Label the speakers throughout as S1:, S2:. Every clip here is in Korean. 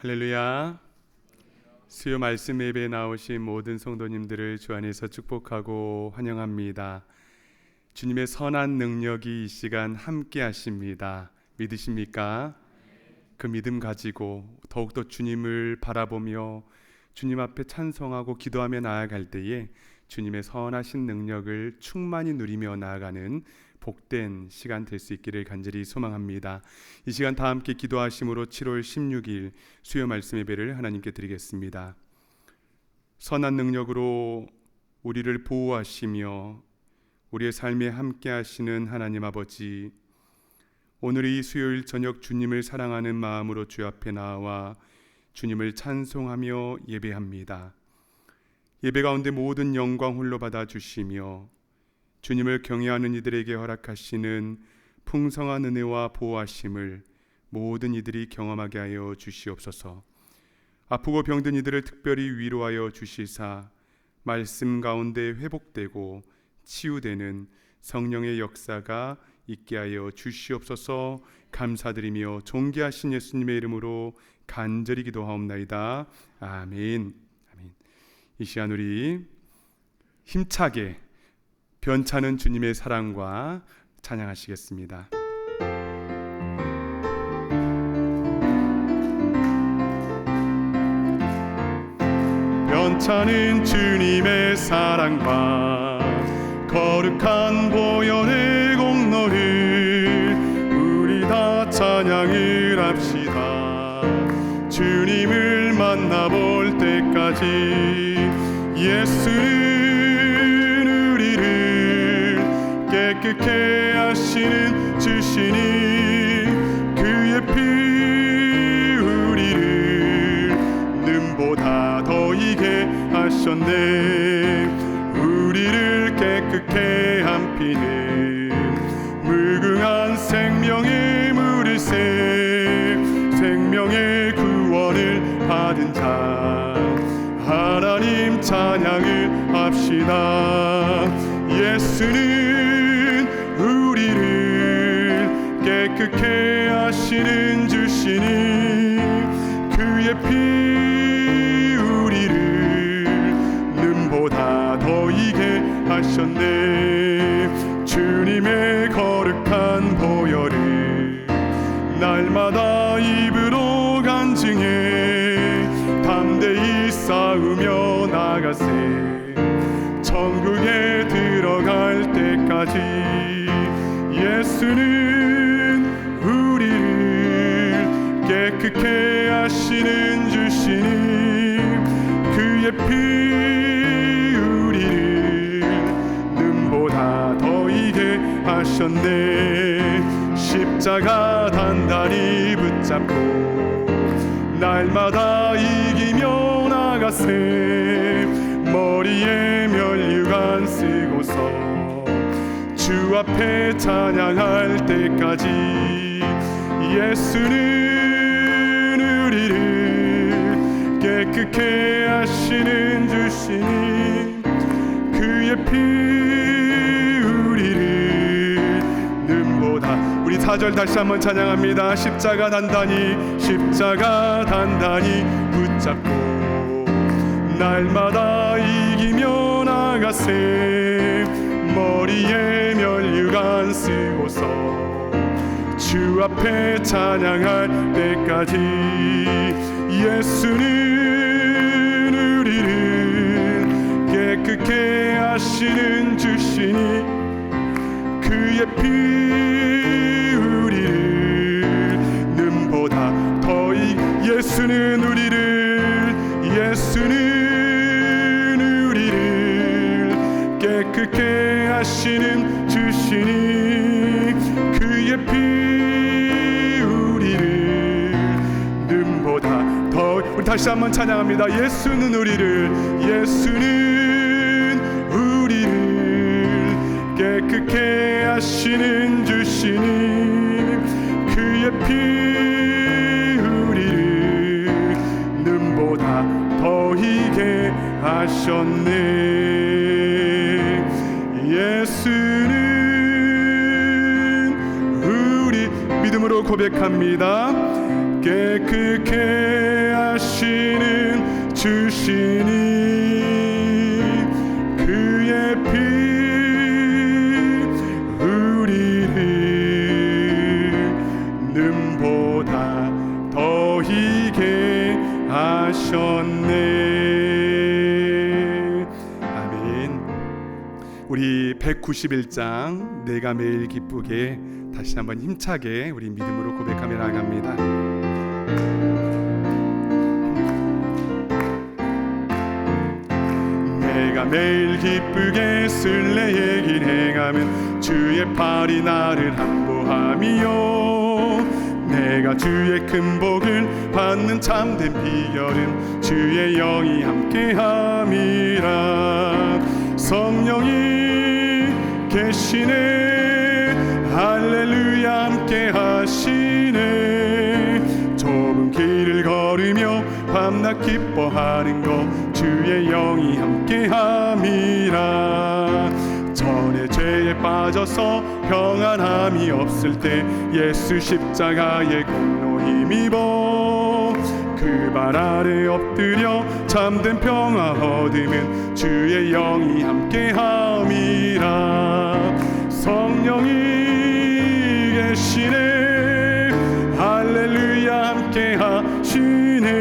S1: 할렐루야. 수요 말씀 예배에 나오신 모든 성도님들을 주 안에서 축복하고 환영합니다. 주님의 선한 능력이 이 시간 함께 하십니다. 믿으십니까? 그 믿음 가지고 더욱더 주님을 바라보며 주님 앞에 찬송하고 기도하며 나아갈 때에 주님의 선하신 능력을 충만히 누리며 나아가는 복된 시간 될 수 있기를 간절히 소망합니다. 이 시간 다 함께 기도하심으로 7월 16일 수요 말씀 예배를 하나님께 드리겠습니다. 선한 능력으로 우리를 보호하시며 우리의 삶에 함께 하시는 하나님 아버지, 오늘 이 수요일 저녁 주님을 사랑하는 마음으로 주 앞에 나와 주님을 찬송하며 예배합니다. 예배 가운데 모든 영광 홀로 받아 주시며 주님을 경외하는 이들에게 허락하시는 풍성한 은혜와 보호하심을 모든 이들이 경험하게 하여 주시옵소서. 아프고 병든 이들을 특별히 위로하여 주시사 말씀 가운데 회복되고 치유되는 성령의 역사가 있게 하여 주시옵소서. 감사드리며 존귀하신 예수님의 이름으로 간절히 기도하옵나이다. 아멘. 아멘. 이 시간 우리 힘차게 변찮은 주님의 사랑과 찬양하시겠습니다. 변찮은 주님의 사랑과 거룩한 보혈의 공로를 우리 다 찬양을 합시다. 주님을 만나볼 때까지 예수는 우리를 깨끗게 하시는 주시니 그의 피 우리를 눈보다 더 이게 하셨네. 우리를 깨끗게 한 피는 무궁한 생명의 물일새 생명의 구원을 받은 자 하나님 찬양을 합시다. 예수는 우리를 깨끗게 하시는 주시니 그의 피 우리를 눈보다 더 이게 하셨네. 주님의 거룩한 보혈을 날마다 입으로 간증해 담대히 싸우며 나가세. 천국에 들어갈 때까지 예수는 우리를 깨끗게 하시는 주시니 그의 피 우리를 눈보다 더 이게 하셨네. 십자가 단단히 붙잡고 날마다 이기며 나가세. 머리에 면류관 쓰고서 주 앞에 찬양할 때까지 예수는 우리를 깨끗게 하시는 주시니 그의 피 우리를 눈보다. 우리 4절 다시 한번 찬양합니다. 십자가 단단히 붙잡고 날마다 이기며 나가세. 머리에 면류관 쓰고서 주 앞에 찬양할 때까지 예수는 우리를 깨끗게 하시는 주시니 그의 피 우리를 눈보다 더 예수는 우리를 깨끗게 하시는 주시니 그의 피 우리를 눈보다 더. 우리 다시 한번 찬양합니다. 예수는 우리를 깨끗게 하시는 주시니 그의 피 우리를 눈보다 더 희게 하셨네. 예수는 우리 믿음으로 고백합니다. 깨끗게 하시는 주시니 그의 피 우리를 눈보다 더 희게 하셨네. 아멘. 우리 191장 내가 매일 기쁘게 다시 한번 힘차게 우리 믿음으로 고백하며 나아갑니다. 내가 매일 기쁘게 순례의 길 행하면 주의 팔이 나를 함보하며 내가 주의 큰 복을 받는 참된 비결은 주의 영이 함께함이라. 성령이 계시네 할렐루야 함께 하시네. 좁은 길을 걸으며 밤낮 기뻐하는 것 주의 영이 함께함이라. 전에 죄에 빠져서 평안함이 없을 때 예수 십자가의 공로 힘입어 그 발 아래 엎드려 참된 평화 얻으면 주의 영이 함께함이라. 성령이 계시네 할렐루야 함께 하시네.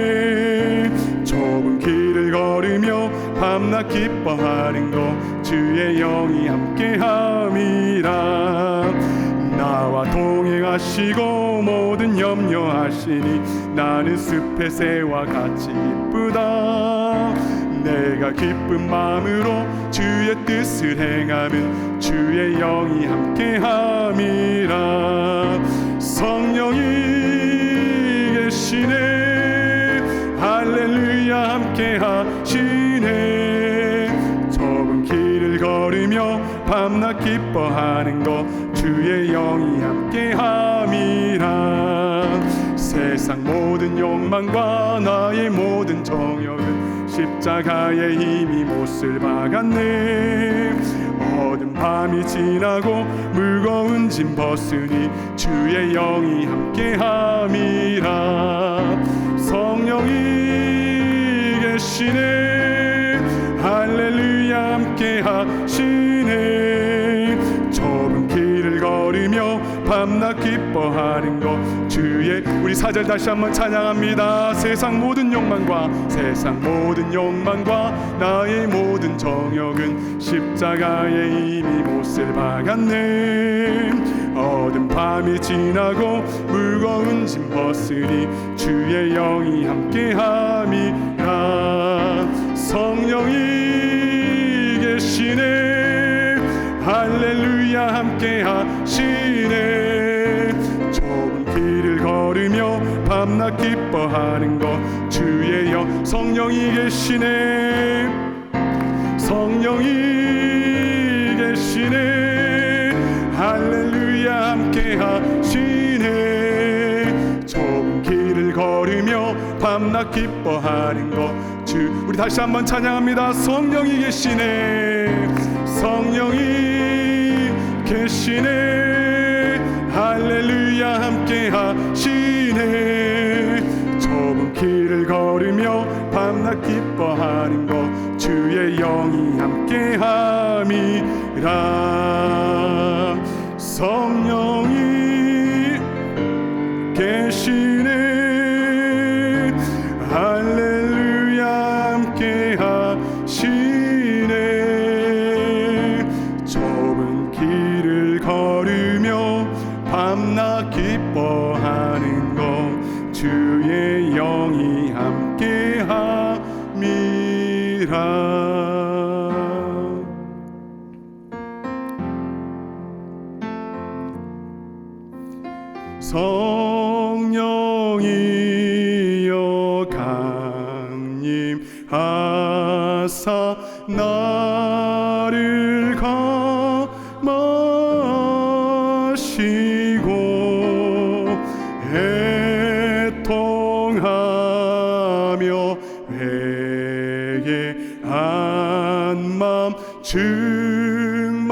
S1: 좁은 길을 걸으며 밤낮 기뻐하는 것 주의 영이 함께함이라. 나와 동행하시고 모든 염려하시니 나는 숲의 새와 같이 기쁘다. 내가 기쁜 마음으로 주의 뜻을 행하면 주의 영이 함께함이라. 성령이 계시네 할렐루야 함께 하시네. 좁은 길을 걸으며 밤낮 기뻐하는 것 주의 영이 함께함이라. 세상 모든 욕망과 나의 모든 정욕은 십자가의 힘이 못을 박았네. 어두운 밤이 지나고 무거운 짐 벗으니 주의 영이 함께함이라. 성령이 계시네 할렐루야 함께 하시네. 좁은 길을 걸으며 밤낮 기뻐하는 것 주의 우리 4절 다시 한번 찬양합니다. 세상 모든 욕망과 나의 모든 정욕은 십자가의 이미 못을 박았네. 어두운 밤이 지나고 무거운 짐 벗으니 주의 영이 함께함이라. 성령이 계시네 할렐루야 함께 하시네. 좁은 길을 걸으며 밤낮 기뻐하는 것 주의 영. 성령이 계시네 성령이 계시네 할렐루야 함께 하시네. 좁은 길을 걸으며 밤낮 기뻐하는 것 주. 우리 다시 한번 찬양합니다. 성령이 계시네 성령이 계시네 할렐루야 함께 하시네. 좁은 길을 걸으며 밤낮 기뻐하는 것 주의 영이 함께함이라. 성령이 계시네 할렐루야 함께 하시네. 좁은 길을 걸으며 밤낮 기뻐하는 것 주의 영이 함께함이라. 성령이여 강림하사 나를 감하시고 애통하며 회개한 맘 충만하게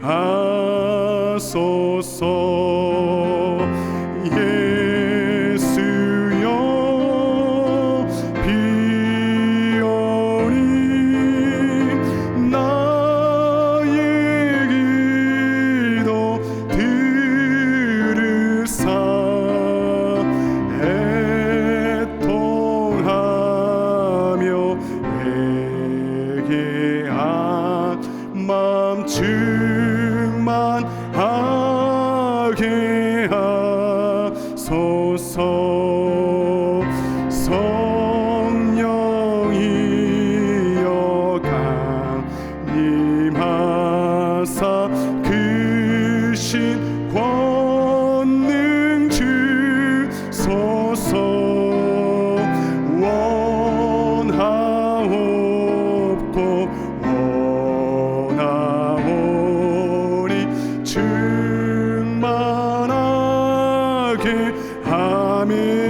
S1: 하소서. 성령이여 강림하사 그 신 권능 주소서. 원하옵고 원하오니 충만하게. 아멘.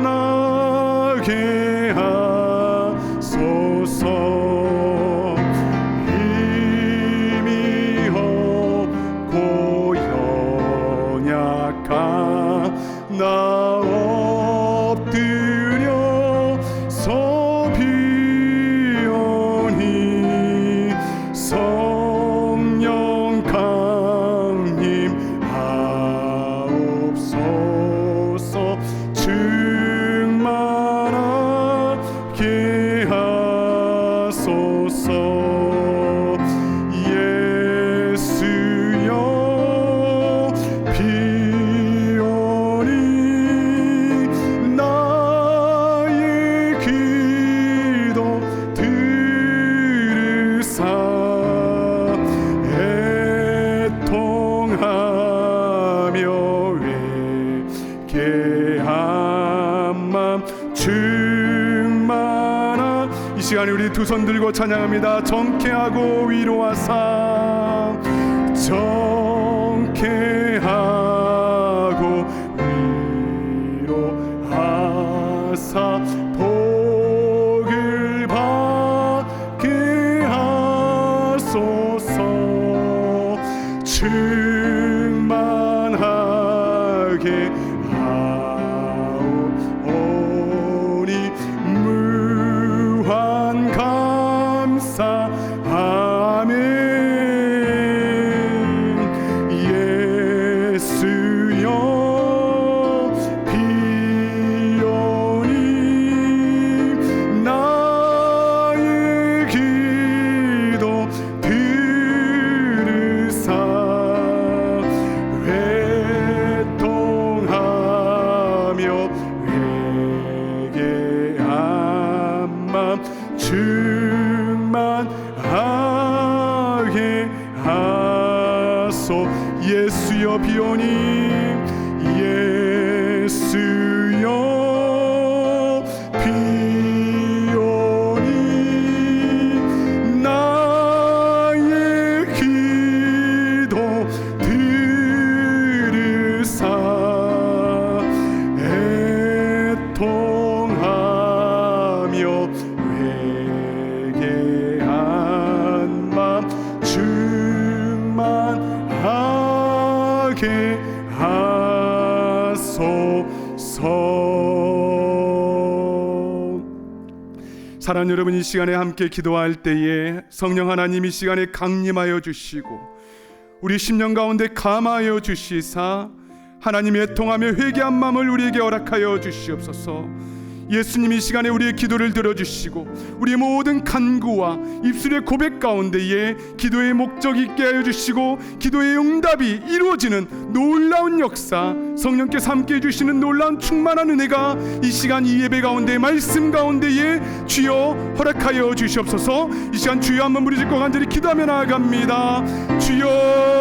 S1: 충만하게 하소서. 힘이 없고 연약한 나 엎드려서 비오니 성령 강림하옵소서. 충만하게 하소서. 예수여 비오니 나의 기도 들으사 애통하며 회개한 맘 충만한. 이 시간에 우리 두 손 들고 찬양합니다. 정케하고 위로하사 정케하고 위로하사 복을 받게 하소서. 충만하게 하오니 무한 감사. 아멘. 예수여 비오니 나의 기도 들으사 회통하며 회개한 맘 충만하게 하소. 예수여 비오니 예수여 비오니 나의 기도 들으사 애통하며 회개한 맘 충만하게 하소서. 사랑하는 여러분, 이 시간에 함께 기도할 때에 성령 하나님 이 시간에 강림하여 주시고 우리 심령 가운데 감하여 주시사 하나님 애통하며 회개한 마음을 우리에게 허락하여 주시옵소서. 예수님이 이 시간에 우리의 기도를 들어주시고 우리의 모든 간구와 입술의 고백 가운데에 기도의 목적이 있게 하여 주시고 기도의 응답이 이루어지는 놀라운 역사, 성령께서 함께 해주시는 놀라운 충만한 은혜가 이 시간 이 예배 가운데 말씀 가운데에 주여 허락하여 주시옵소서. 이 시간 주여 한번 부르짖고 간절히 기도하며 나아갑니다. 주여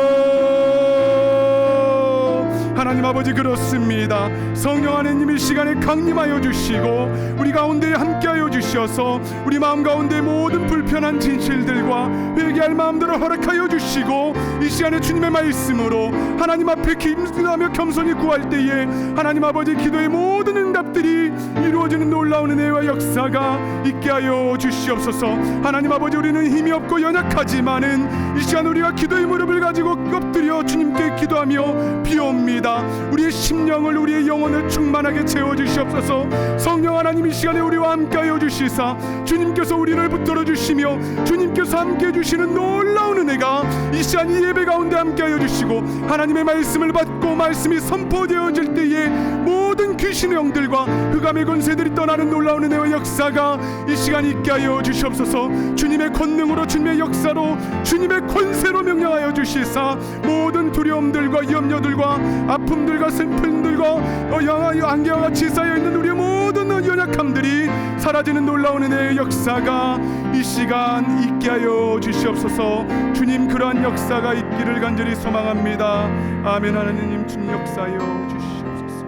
S1: 하나님 아버지, 그렇습니다. 성령 하나님 이 시간에 강림하여 주시고 우리 가운데 함께하여 주셔서 우리 마음 가운데 모든 불편한 진실들과 회개할 마음들을 허락하여 주시고 이 시간에 주님의 말씀으로 하나님 앞에 기도하며 겸손히 구할 때에 하나님 아버지 기도의 모든 응답들이 이루어지는 놀라운 은혜와 역사가 있게 하여 주시옵소서. 하나님 아버지, 우리는 힘이 없고 연약하지만은 이 시간 우리가 기도의 무릎을 가지고 엎드려 주님께 기도하며 비옵니다. 원합니다. 우리의 심령을, 우리의 영혼을 충만하게 채워주시옵소서. 성령 하나님, 이 시간에 우리와 함께하여 주시사 주님께서 우리를 붙들어 주시며 주님께서 함께해 주시는 놀라운 은혜가 이 시간 이 예배 가운데 함께하여 주시고, 하나님의 말씀을 받고 말씀이 선포되어질 때에 모든 귀신의 영들과 흑암의 권세들이 떠나는 놀라운 은혜와 역사가 이 시간 있게 하여 주시옵소서. 주님의 권능으로, 주님의 역사로, 주님의 권세로 명령하여 주시사 모든 두려움들과 염려들과 아픔들과 슬픔들과 안개와 같이 쌓여있는 우리의 모든 연약함들이 사라지는 놀라운 은혜의 역사가 이 시간 있게 하여 주시옵소서. 주님, 그러한 역사가 있기를 간절히 소망합니다. 아멘. 하나님, 주님 역사하여 주시옵소서.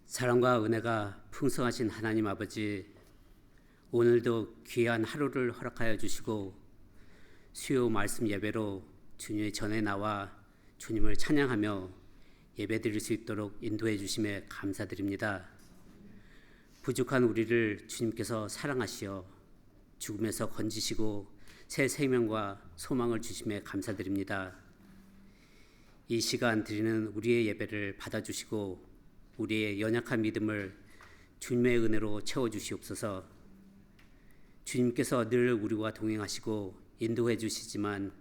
S2: 사랑과 은혜가 풍성하신 하나님 아버지, 오늘도 귀한 하루를 허락하여 주시고 수요 말씀 예배로 주님의 전에 나와 주님을 찬양하며 예배드릴 수 있도록 인도해 주심에 감사드립니다. 부족한 우리를 주님께서 사랑하시어 죽음에서 건지시고 새 생명과 소망을 주심에 감사드립니다. 이 시간 드리는 우리의 예배를 받아주시고 우리의 연약한 믿음을 주님의 은혜로 채워주시옵소서. 주님께서 늘 우리와 동행하시고 인도해 주시지만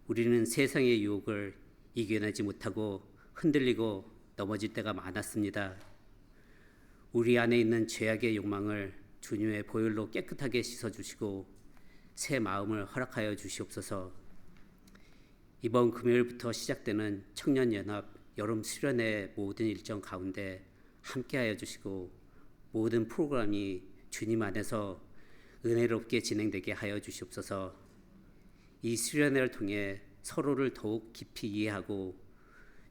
S2: 우리는 세상의 유혹을 이겨내지 못하고 흔들리고 넘어질 때가 많았습니다. 우리 안에 있는 죄악의 욕망을 주님의 보혈로 깨끗하게 씻어주시고 새 마음을 허락하여 주시옵소서. 이번 금요일부터 시작되는 청년연합 여름 수련회 모든 일정 가운데 함께하여 주시고 모든 프로그램이 주님 안에서 은혜롭게 진행되게 하여 주시옵소서. 이 수련회를 통해 서로를 더욱 깊이 이해하고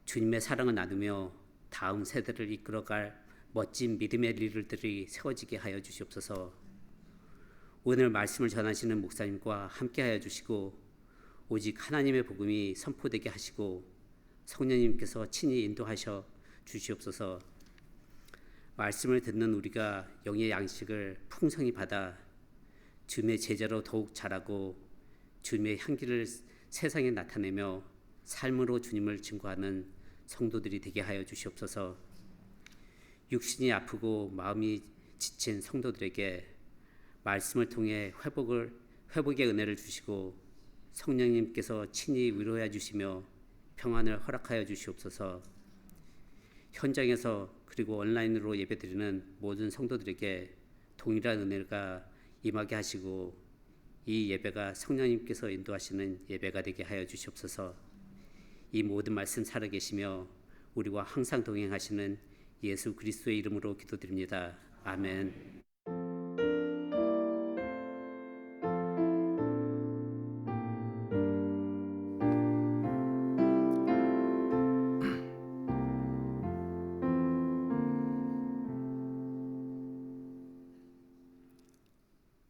S2: 주님의 사랑을 나누며 다음 세대를 이끌어갈 멋진 믿음의 리더들이 세워지게 하여 주시옵소서. 오늘 말씀을 전하시는 목사님과 함께하여 주시고 오직 하나님의 복음이 선포되게 하시고 성령님께서 친히 인도하셔 주시옵소서. 말씀을 듣는 우리가 영의 양식을 풍성히 받아 주님의 제자로 더욱 자라고 주님의 향기를 세상에 나타내며 삶으로 주님을 증거하는 성도들이 되게 하여 주시옵소서. 육신이 아프고 마음이 지친 성도들에게 말씀을 통해 회복의 은혜를 주시고 성령님께서 친히 위로해 주시며 평안을 허락하여 주시옵소서. 현장에서 그리고 온라인으로 예배드리는 모든 성도들에게 동일한 은혜가 임하게 하시고 이 예배가 성령님께서 인도하시는 예배가 되게 하여 주시옵소서. 이 모든 말씀 살아계시며 우리와 항상 동행하시는 예수 그리스도의 이름으로 기도드립니다. 아멘.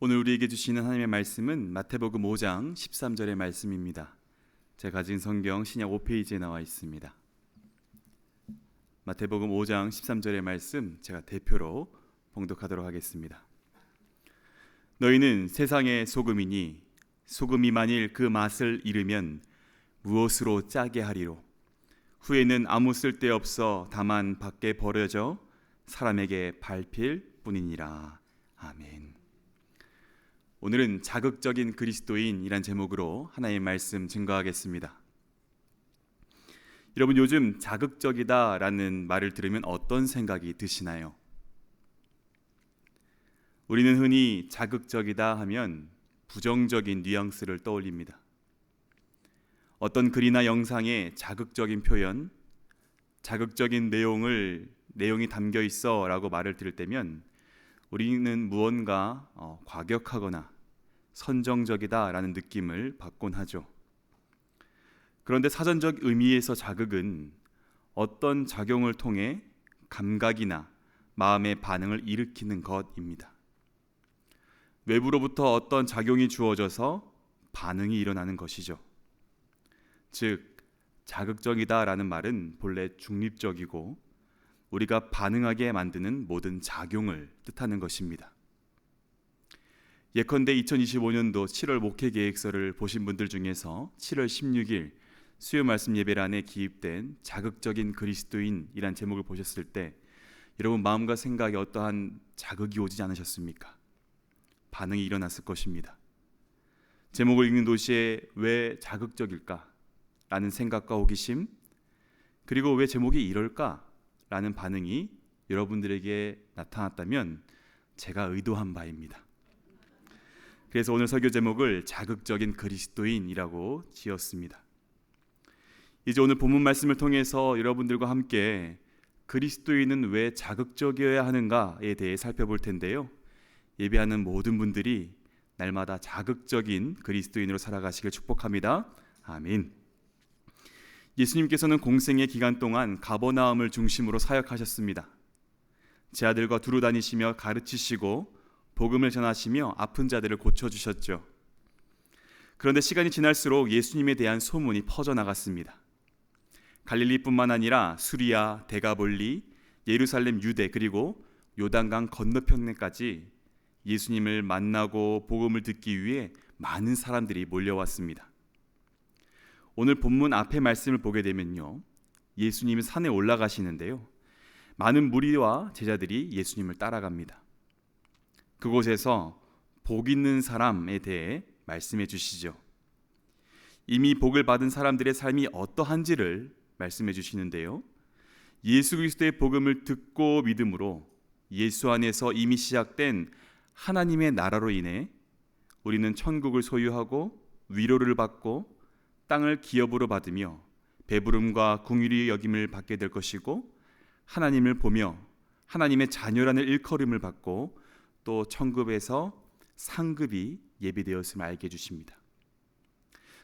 S3: 오늘 우리에게 주시는 하나님의 말씀은 마태복음 5장 13절의 말씀입니다. 제가 가진 성경 신약 5페이지에 나와 있습니다. 마태복음 5장 13절의 말씀 제가 대표로 봉독하도록 하겠습니다. 너희는 세상의 소금이니 소금이 만일 그 맛을 잃으면 무엇으로 짜게 하리로? 후에는 아무 쓸데없어 다만 밖에 버려져 사람에게 밟힐 뿐이니라. 아멘. 오늘은 자극적인 그리스도인이란 제목으로 하나님의 말씀 증거하겠습니다. 여러분, 요즘 자극적이다라는 말을 들으면 어떤 생각이 드시나요? 우리는 흔히 자극적이다 하면 부정적인 뉘앙스를 떠올립니다. 어떤 글이나 영상에 자극적인 표현, 자극적인 내용이 담겨 있어라고 말을 들을 때면 우리는 무언가 과격하거나 선정적이다라는 느낌을 받곤 하죠. 그런데 사전적 의미에서 자극은 어떤 작용을 통해 감각이나 마음의 반응을 일으키는 것입니다. 외부로부터 어떤 작용이 주어져서 반응이 일어나는 것이죠. 즉, 자극적이다라는 말은 본래 중립적이고 우리가 반응하게 만드는 모든 작용을 뜻하는 것입니다. 예컨대 2025년도 7월 목회 계획서를 보신 분들 중에서 7월 16일 수요 말씀 예배란에 기입된 자극적인 그리스도인이란 제목을 보셨을 때 여러분 마음과 생각에 어떠한 자극이 오지 않으셨습니까? 반응이 일어났을 것입니다. 제목을 읽는 도시에 왜 자극적일까? 라는 생각과 호기심, 그리고 왜 제목이 이럴까? 라는 반응이 여러분들에게 나타났다면 제가 의도한 바입니다. 그래서 오늘 설교 제목을 자극적인 그리스도인이라고 지었습니다. 이제 오늘 본문 말씀을 통해서 여러분들과 함께 그리스도인은 왜 자극적이어야 하는가에 대해 살펴볼 텐데요. 예배하는 모든 분들이 날마다 자극적인 그리스도인으로 살아가시길 축복합니다. 아멘. 예수님께서는 공생의 기간 동안 가버나움을 중심으로 사역하셨습니다. 제 아들과 두루 다니시며 가르치시고 복음을 전하시며 아픈 자들을 고쳐주셨죠. 그런데 시간이 지날수록 예수님에 대한 소문이 퍼져나갔습니다. 갈릴리뿐만 아니라 수리아, 데가볼리, 예루살렘 유대 그리고 요단강 건너편까지 예수님을 만나고 복음을 듣기 위해 많은 사람들이 몰려왔습니다. 오늘 본문 앞의 말씀을 보게 되면요, 예수님이 산에 올라가시는데요, 많은 무리와 제자들이 예수님을 따라갑니다. 그곳에서 복 있는 사람에 대해 말씀해 주시죠. 이미 복을 받은 사람들의 삶이 어떠한지를 말씀해 주시는데요, 예수 그리스도의 복음을 듣고 믿음으로 예수 안에서 이미 시작된 하나님의 나라로 인해 우리는 천국을 소유하고 위로를 받고 땅을 기업으로 받으며 배부름과 긍휼히 여김을 받게 될 것이고, 하나님을 보며 하나님의 자녀라는 일컬음을 받고 또 천국에서 상급이 예비되었음을 알게 해주십니다.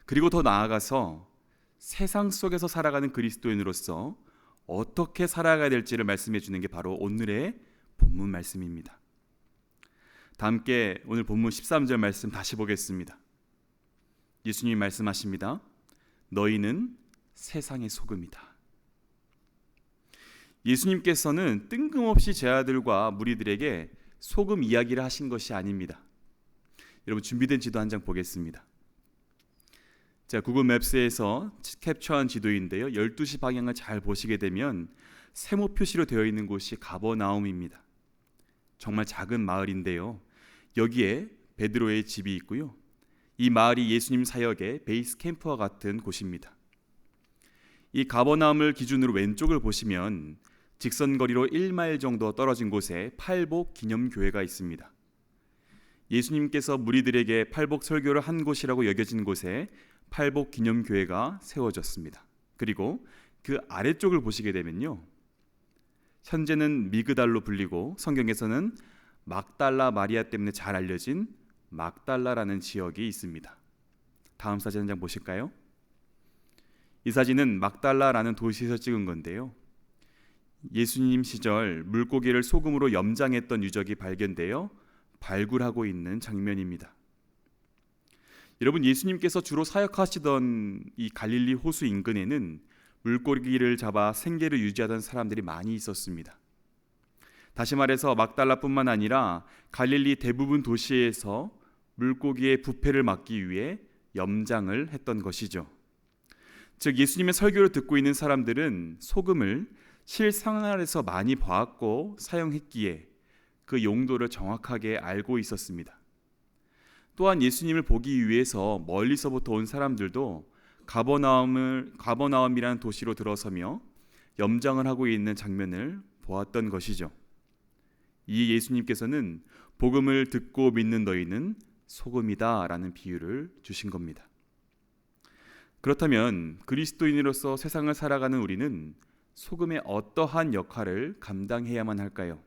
S3: 그리고 더 나아가서 세상 속에서 살아가는 그리스도인으로서 어떻게 살아가야 될지를 말씀해 주는 게 바로 오늘의 본문 말씀입니다. 다 함께 오늘 본문 13절 말씀 다시 보겠습니다. 예수님이 말씀하십니다. 너희는 세상의 소금이다. 예수님께서는 뜬금없이 제 아들과 무리들에게 소금 이야기를 하신 것이 아닙니다. 여러분 준비된 지도 한 장 보겠습니다. 자, 구글 맵스에서 캡처한 지도인데요, 12시 방향을 잘 보시게 되면 세모 표시로 되어 있는 곳이 가버나움입니다. 정말 작은 마을인데요, 여기에 베드로의 집이 있고요, 이 마을이 예수님 사역의 베이스 캠프와 같은 곳입니다. 이 가버나움을 기준으로 왼쪽을 보시면 직선거리로 1마일 정도 떨어진 곳에 팔복 기념교회가 있습니다. 예수님께서 무리들에게 팔복 설교를 한 곳이라고 여겨진 곳에 팔복 기념교회가 세워졌습니다. 그리고 그 아래쪽을 보시게 되면요, 현재는 미그달로 불리고 성경에서는 막달라 마리아 때문에 잘 알려진 막달라라는 지역이 있습니다. 다음 사진 한 장 보실까요? 이 사진은 막달라라는 도시에서 찍은 건데요, 예수님 시절 물고기를 소금으로 염장했던 유적이 발견되어 발굴하고 있는 장면입니다. 여러분, 예수님께서 주로 사역하시던 이 갈릴리 호수 인근에는 물고기를 잡아 생계를 유지하던 사람들이 많이 있었습니다. 다시 말해서 막달라뿐만 아니라 갈릴리 대부분 도시에서 물고기의 부패를 막기 위해 염장을 했던 것이죠. 즉 예수님의 설교를 듣고 있는 사람들은 소금을 실생활에서 많이 봐왔고 사용했기에 그 용도를 정확하게 알고 있었습니다. 또한 예수님을 보기 위해서 멀리서부터 온 사람들도 가버나움이라는 도시로 들어서며 염장을 하고 있는 장면을 보았던 것이죠. 이 예수님께서는 복음을 듣고 믿는 너희는 소금이다 라는 비유를 주신 겁니다. 그렇다면 그리스도인으로서 세상을 살아가는 우리는 소금의 어떠한 역할을 감당해야만 할까요?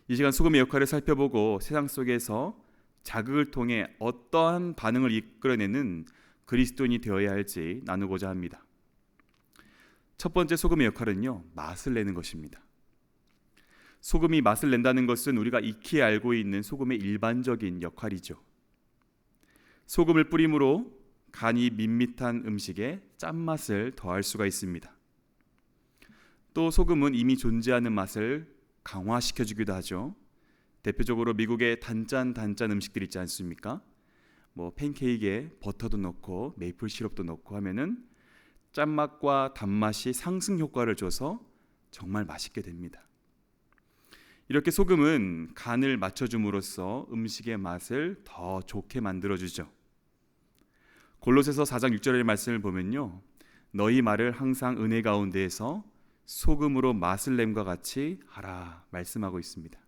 S3: 이 시간 소금의 역할을 살펴보고 세상 속에서 자극을 통해 어떠한 반응을 이끌어내는 그리스도인이 되어야 할지 나누고자 합니다. 첫 번째 소금의 역할은요, 맛을 내는 것입니다. 소금이 맛을 낸다는 것은 우리가 익히 알고 있는 소금의 일반적인 역할이죠. 소금을 뿌림으로 간이 밋밋한 음식에 짠맛을 더할 수가 있습니다. 또 소금은 이미 존재하는 맛을 강화시켜주기도 하죠. 대표적으로 미국의 단짠 음식들 있지 않습니까? 뭐 팬케이크에 버터도 넣고 메이플 시럽도 넣고 하면은 짠맛과 단맛이 상승 효과를 줘서 정말 맛있게 됩니다. 이렇게 소금은 간을 맞춰줌으로써 음식의 맛을 더 좋게 만들어주죠. 골로새서 4장 6절의 말씀을 보면요, 너희 말을 항상 은혜 가운데에서 소금으로 맛을 냄과 같이 하라 말씀하고 있습니다.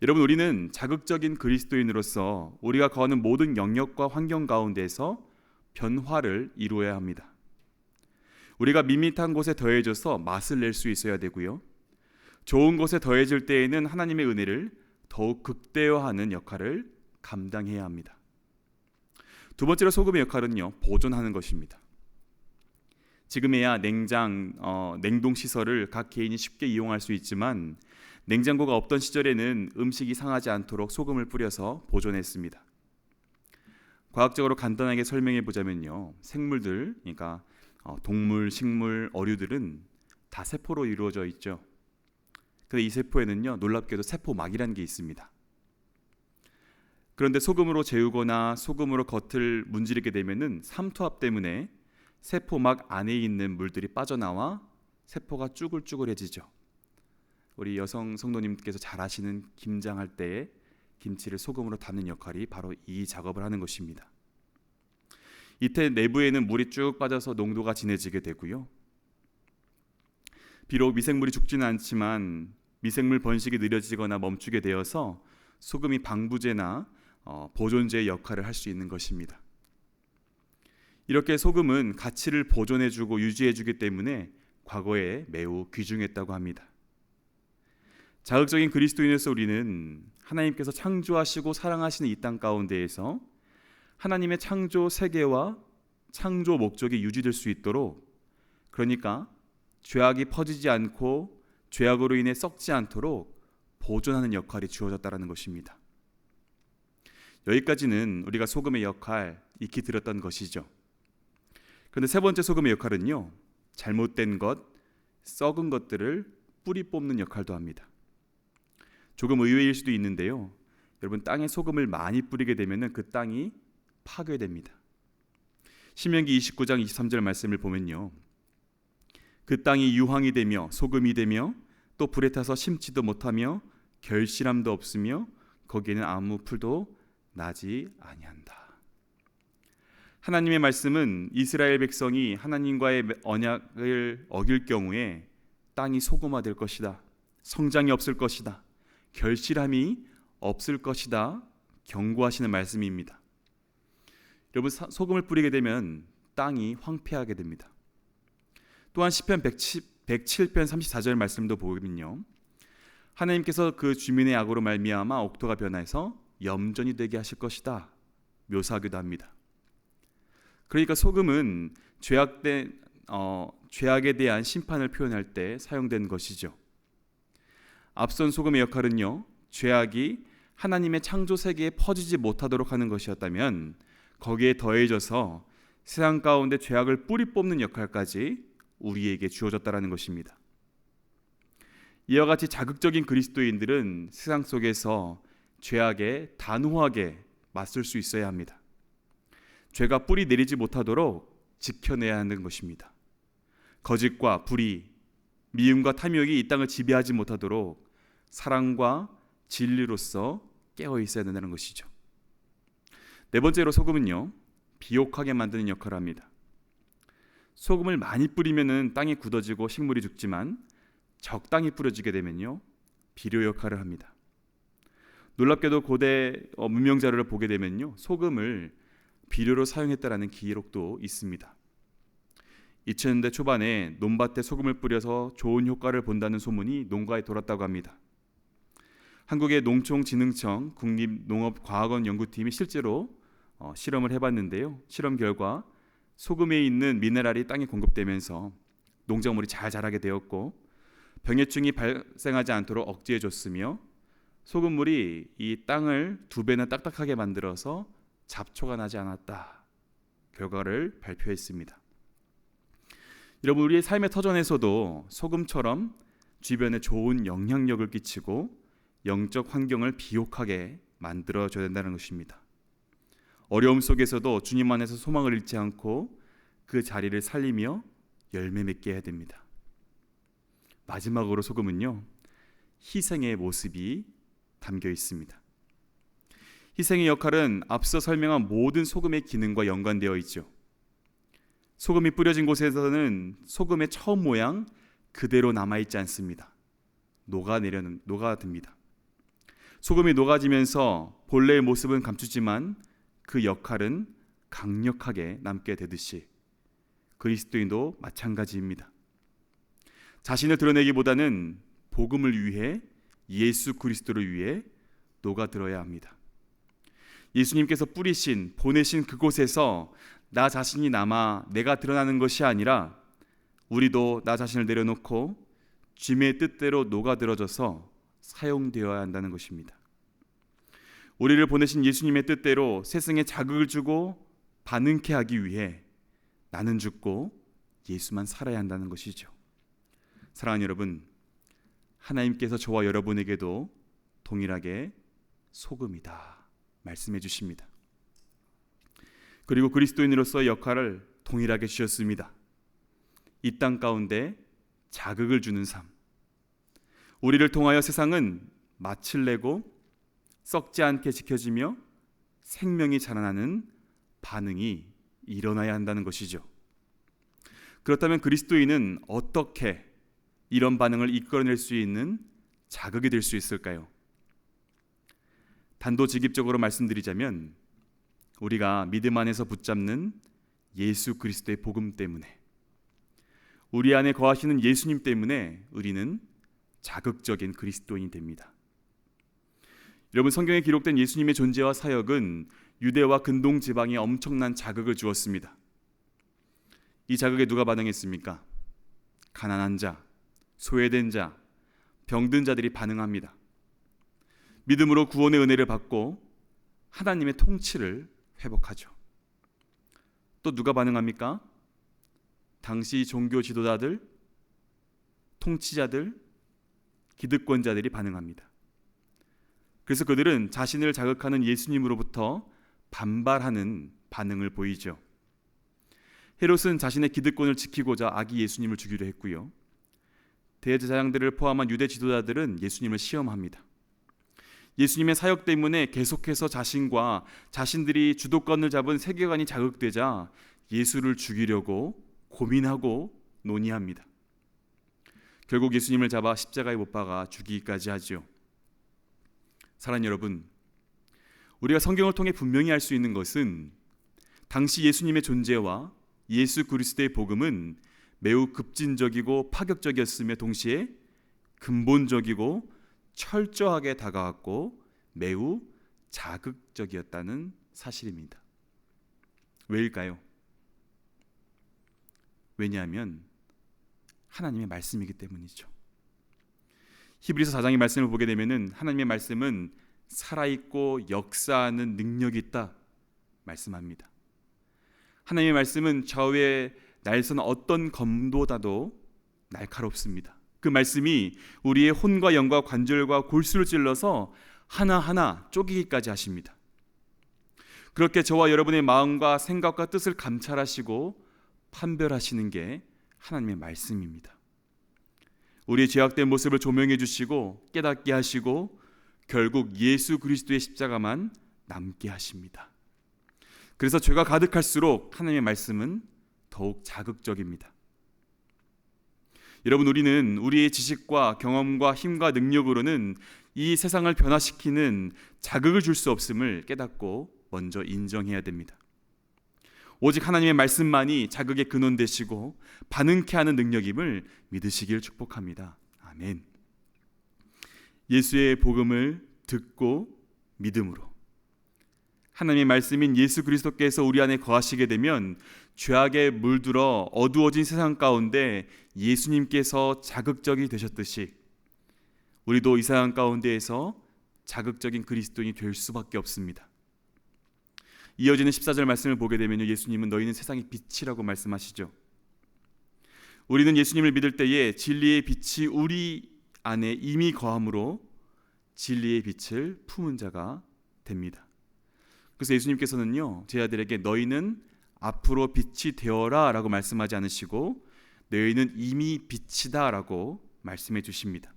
S3: 여러분, 우리는 자극적인 그리스도인으로서 우리가 거하는 모든 영역과 환경 가운데에서 변화를 이루어야 합니다. 우리가 밋밋한 곳에 더해져서 맛을 낼 수 있어야 되고요, 좋은 곳에 더해질 때에는 하나님의 은혜를 더욱 극대화하는 역할을 감당해야 합니다. 두 번째로 소금의 역할은요, 보존하는 것입니다. 지금에야 냉동 시설을 각 개인이 쉽게 이용할 수 있지만 냉장고가 없던 시절에는 음식이 상하지 않도록 소금을 뿌려서 보존했습니다. 과학적으로 간단하게 설명해 보자면요, 생물들, 그러니까 동물, 식물, 어류들은 다 세포로 이루어져 있죠. 근데 이 세포에는요, 놀랍게도 세포막이라는 게 있습니다. 그런데 소금으로 재우거나 소금으로 겉을 문지르게 되면은 삼투압 때문에 세포막 안에 있는 물들이 빠져나와 세포가 쭈글쭈글해지죠. 우리 여성 성도님께서 잘 아시는 김장할 때에 김치를 소금으로 담는 역할이 바로 이 작업을 하는 것입니다. 이때 내부에는 물이 쭉 빠져서 농도가 진해지게 되고요, 비록 미생물이 죽지는 않지만 미생물 번식이 느려지거나 멈추게 되어서 소금이 방부제나 보존제의 역할을 할 수 있는 것입니다. 이렇게 소금은 가치를 보존해주고 유지해주기 때문에 과거에 매우 귀중했다고 합니다. 자극적인 그리스도인으로서 우리는 하나님께서 창조하시고 사랑하시는 이 땅 가운데에서 하나님의 창조 세계와 창조 목적이 유지될 수 있도록, 그러니까 죄악이 퍼지지 않고 죄악으로 인해 썩지 않도록 보존하는 역할이 주어졌다는 것입니다. 여기까지는 우리가 소금의 역할 익히 들었던 것이죠. 그런데 세 번째 소금의 역할은요, 잘못된 것, 썩은 것들을 뿌리 뽑는 역할도 합니다. 조금 의외일 수도 있는데요, 여러분, 땅에 소금을 많이 뿌리게 되면 그 땅이 파괴됩니다. 신명기 29장 23절 말씀을 보면요, 그 땅이 유황이 되며 소금이 되며 또 불에 타서 심지도 못하며 결실함도 없으며 거기에는 아무 풀도 나지 아니한다. 하나님의 말씀은 이스라엘 백성이 하나님과의 언약을 어길 경우에 땅이 소금화될 것이다, 성장이 없을 것이다, 결실함이 없을 것이다 경고하시는 말씀입니다. 여러분, 소금을 뿌리게 되면 땅이 황폐하게 됩니다. 또한 시편 107편 34절 말씀도 보면요, 하나님께서 그 주민의 악으로 말미암아 옥토가 변해서 염전이 되게 하실 것이다 묘사하기도 합니다. 그러니까 소금은 죄악에 대한 심판을 표현할 때 사용된 것이죠. 앞선 소금의 역할은요, 죄악이 하나님의 창조 세계에 퍼지지 못하도록 하는 것이었다면 거기에 더해져서 세상 가운데 죄악을 뿌리 뽑는 역할까지 우리에게 주어졌다는 것입니다. 이와 같이 자극적인 그리스도인들은 세상 속에서 죄악에 단호하게 맞설 수 있어야 합니다. 죄가 뿌리 내리지 못하도록 지켜내야 하는 것입니다. 거짓과 불의, 미움과 탐욕이 이 땅을 지배하지 못하도록 사랑과 진리로서 깨어 있어야 된다는 것이죠. 네 번째로 소금은요, 비옥하게 만드는 역할을 합니다. 소금을 많이 뿌리면은 땅이 굳어지고 식물이 죽지만 적당히 뿌려지게 되면요, 비료 역할을 합니다. 놀랍게도 고대 문명 자료를 보게 되면요, 소금을 비료로 사용했다라는 기록도 있습니다. 2000년대 초반에 논밭에 소금을 뿌려서 좋은 효과를 본다는 소문이 농가에 돌았다고 합니다. 한국의 농촌진흥청 국립농업과학원 연구팀이 실제로 실험을 해봤는데요, 실험 결과 소금에 있는 미네랄이 땅에 공급되면서 농작물이 잘 자라게 되었고 병해충이 발생하지 않도록 억제해줬으며 소금물이 이 땅을 2배나 딱딱하게 만들어서 잡초가 나지 않았다 결과를 발표했습니다. 여러분, 우리의 삶의 터전에서도 소금처럼 주변에 좋은 영향력을 끼치고 영적 환경을 비옥하게 만들어줘야 된다는 것입니다. 어려움 속에서도 주님 안에서 소망을 잃지 않고 그 자리를 살리며 열매 맺게 해야 됩니다. 마지막으로 소금은요, 희생의 모습이 담겨 있습니다. 희생의 역할은 앞서 설명한 모든 소금의 기능과 연관되어 있죠. 소금이 뿌려진 곳에서는 소금의 처음 모양 그대로 남아있지 않습니다. 녹아듭니다. 소금이 녹아지면서 본래의 모습은 감추지만 그 역할은 강력하게 남게 되듯이 그리스도인도 마찬가지입니다. 자신을 드러내기보다는 복음을 위해, 예수 그리스도를 위해 녹아들어야 합니다. 예수님께서 뿌리신, 보내신 그곳에서 나 자신이 남아 내가 드러나는 것이 아니라 우리도 나 자신을 내려놓고 주님의 뜻대로 녹아들어져서 사용되어야 한다는 것입니다. 우리를 보내신 예수님의 뜻대로 세상에 자극을 주고 반응케 하기 위해 나는 죽고 예수만 살아야 한다는 것이죠. 사랑하는 여러분, 하나님께서 저와 여러분에게도 동일하게 소금이다 말씀해 주십니다. 그리고 그리스도인으로서의 역할을 동일하게 주셨습니다. 이 땅 가운데 자극을 주는 삶. 우리를 통하여 세상은 맛을 내고 썩지 않게 지켜지며 생명이 자라나는 반응이 일어나야 한다는 것이죠. 그렇다면 그리스도인은 어떻게 이런 반응을 이끌어낼 수 있는 자극이 될 수 있을까요? 단도직입적으로 말씀드리자면 우리가 믿음 안에서 붙잡는 예수 그리스도의 복음 때문에, 우리 안에 거하시는 예수님 때문에 우리는 자극적인 그리스도인이 됩니다. 여러분, 성경에 기록된 예수님의 존재와 사역은 유대와 근동 지방에 엄청난 자극을 주었습니다. 이 자극에 누가 반응했습니까? 가난한 자, 소외된 자, 병든 자들이 반응합니다. 믿음으로 구원의 은혜를 받고 하나님의 통치를 회복하죠. 또 누가 반응합니까? 당시 종교 지도자들, 통치자들, 기득권자들이 반응합니다. 그래서 그들은 자신을 자극하는 예수님으로부터 반발하는 반응을 보이죠. 헤롯은 자신의 기득권을 지키고자 아기 예수님을 주기로 했고요. 대제사장들을 포함한 유대 지도자들은 예수님을 시험합니다. 예수님의 사역 때문에 계속해서 자신과 자신들이 주도권을 잡은 세계관이 자극되자 예수를 죽이려고 고민하고 논의합니다. 결국 예수님을 잡아 십자가에 못 박아 죽이기까지 하죠. 사랑하는 여러분, 우리가 성경을 통해 분명히 알 수 있는 것은 당시 예수님의 존재와 예수 그리스도의 복음은 매우 급진적이고 파격적이었으며 동시에 근본적이고 철저하게 다가왔고 매우 자극적이었다는 사실입니다. 왜일까요? 왜냐하면 하나님의 말씀이기 때문이죠. 히브리서 4장의 말씀을 보게 되면은 하나님의 말씀은 살아있고 역사하는 능력이 있다 말씀합니다. 하나님의 말씀은 좌우에 날선 어떤 검보다도 날카롭습니다. 그 말씀이 우리의 혼과 영과 관절과 골수를 찔러서 하나하나 쪼개기까지 하십니다. 그렇게 저와 여러분의 마음과 생각과 뜻을 감찰하시고 판별하시는 게 하나님의 말씀입니다. 우리의 죄악된 모습을 조명해 주시고 깨닫게 하시고 결국 예수 그리스도의 십자가만 남게 하십니다. 그래서 죄가 가득할수록 하나님의 말씀은 더욱 자극적입니다. 여러분, 우리는 우리의 지식과 경험과 힘과 능력으로는 이 세상을 변화시키는 자극을 줄 수 없음을 깨닫고 먼저 인정해야 됩니다. 오직 하나님의 말씀만이 자극의 근원 되시고 반응케 하는 능력임을 믿으시길 축복합니다. 아멘. 예수의 복음을 듣고 믿음으로 하나님의 말씀인 예수 그리스도께서 우리 안에 거하시게 되면 죄악에 물들어 어두워진 세상 가운데 예수님께서 자극적이 되셨듯이 우리도 이 세상 가운데에서 자극적인 그리스도인이 될 수밖에 없습니다. 이어지는 14절 말씀을 보게 되면 예수님은 너희는 세상의 빛이라고 말씀하시죠. 우리는 예수님을 믿을 때에 진리의 빛이 우리 안에 이미 거함으로 진리의 빛을 품은 자가 됩니다. 그래서 예수님께서는요, 제자들에게 너희는 앞으로 빛이 되어라 라고 말씀하지 않으시고 너희는 이미 빛이다 라고 말씀해 주십니다.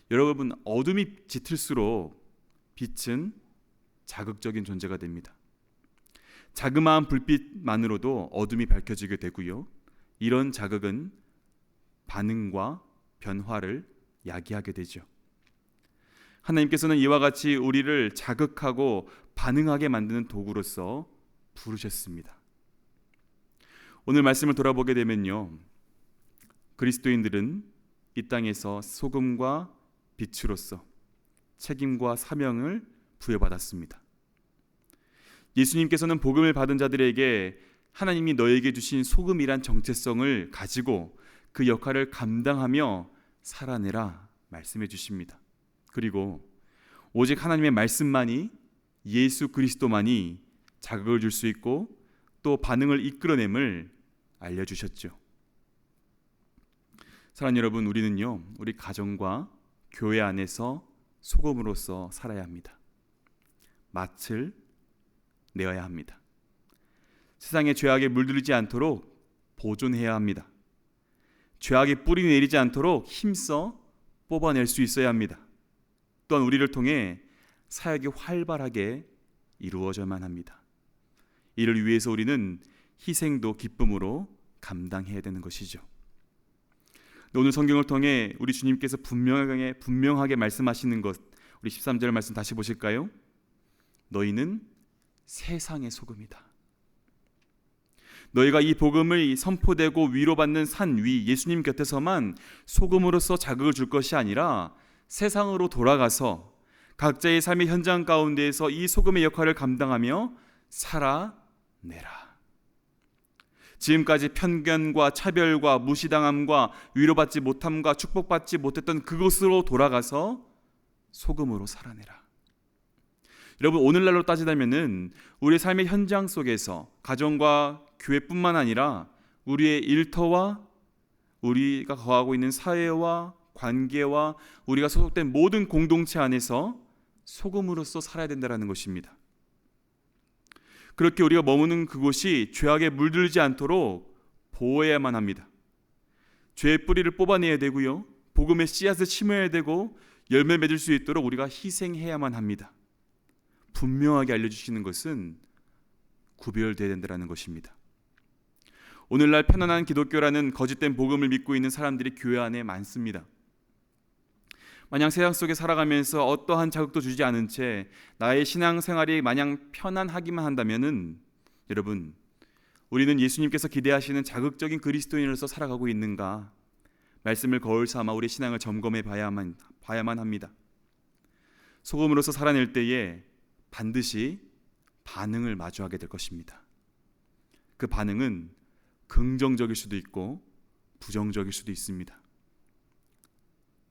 S3: 여러분, 어둠이 짙을수록 빛은 자극적인 존재가 됩니다. 자그마한 불빛만으로도 어둠이 밝혀지게 되고요, 이런 자극은 반응과 변화를 야기하게 되죠. 하나님께서는 이와 같이 우리를 자극하고 반응하게 만드는 도구로서 부르셨습니다. 오늘 말씀을 돌아보게 되면요, 그리스도인들은 이 땅에서 소금과 빛으로서 책임과 사명을 부여받았습니다. 예수님께서는 복음을 받은 자들에게 하나님이 너에게 주신 소금이란 정체성을 가지고 그 역할을 감당하며 살아내라 말씀해 주십니다. 그리고 오직 하나님의 말씀만이, 예수 그리스도만이 자극을 줄 수 있고 또 반응을 이끌어냄을 알려주셨죠. 사랑하는 여러분, 우리는요, 우리 가정과 교회 안에서 소금으로서 살아야 합니다. 맛을 내어야 합니다. 세상의 죄악에 물들지 않도록 보존해야 합니다. 죄악의 뿌리 내리지 않도록 힘써 뽑아낼 수 있어야 합니다. 또한 우리를 통해 사역이 활발하게 이루어져야만 합니다. 이를 위해서 우리는 희생도 기쁨으로 감당해야 되는 것이죠. 오늘 성경을 통해 우리 주님께서 분명하게 말씀하시는 것, 우리 13절 말씀 다시 보실까요? 너희는 세상의 소금이다. 너희가 이 복음을 선포되고 위로받는 산 위 예수님 곁에서만 소금으로서 자극을 줄 것이 아니라 세상으로 돌아가서 각자의 삶의 현장 가운데에서 이 소금의 역할을 감당하며 살아내라. 지금까지 편견과 차별과 무시당함과 위로받지 못함과 축복받지 못했던 그곳으로 돌아가서 소금으로 살아내라. 여러분, 오늘날로 따지자면은 우리의 삶의 현장 속에서 가정과 교회뿐만 아니라 우리의 일터와 우리가 거하고 있는 사회와 관계와 우리가 소속된 모든 공동체 안에서 소금으로서 살아야 된다는 것입니다. 그렇게 우리가 머무는 그곳이 죄악에 물들지 않도록 보호해야만 합니다. 죄의 뿌리를 뽑아내야 되고요, 복음의 씨앗을 심어야 되고 열매 맺을 수 있도록 우리가 희생해야만 합니다. 분명하게 알려주시는 것은 구별되어야 된다는 것입니다. 오늘날 편안한 기독교라는 거짓된 복음을 믿고 있는 사람들이 교회 안에 많습니다. 마냥 세상 속에 살아가면서 어떠한 자극도 주지 않은 채 나의 신앙생활이 마냥 편안하기만 한다면은, 여러분, 우리는 예수님께서 기대하시는 자극적인 그리스도인으로서 살아가고 있는가, 말씀을 거울 삼아 우리 신앙을 점검해 봐야만 합니다. 소금으로서 살아낼 때에 반드시 반응을 마주하게 될 것입니다. 그 반응은 긍정적일 수도 있고 부정적일 수도 있습니다.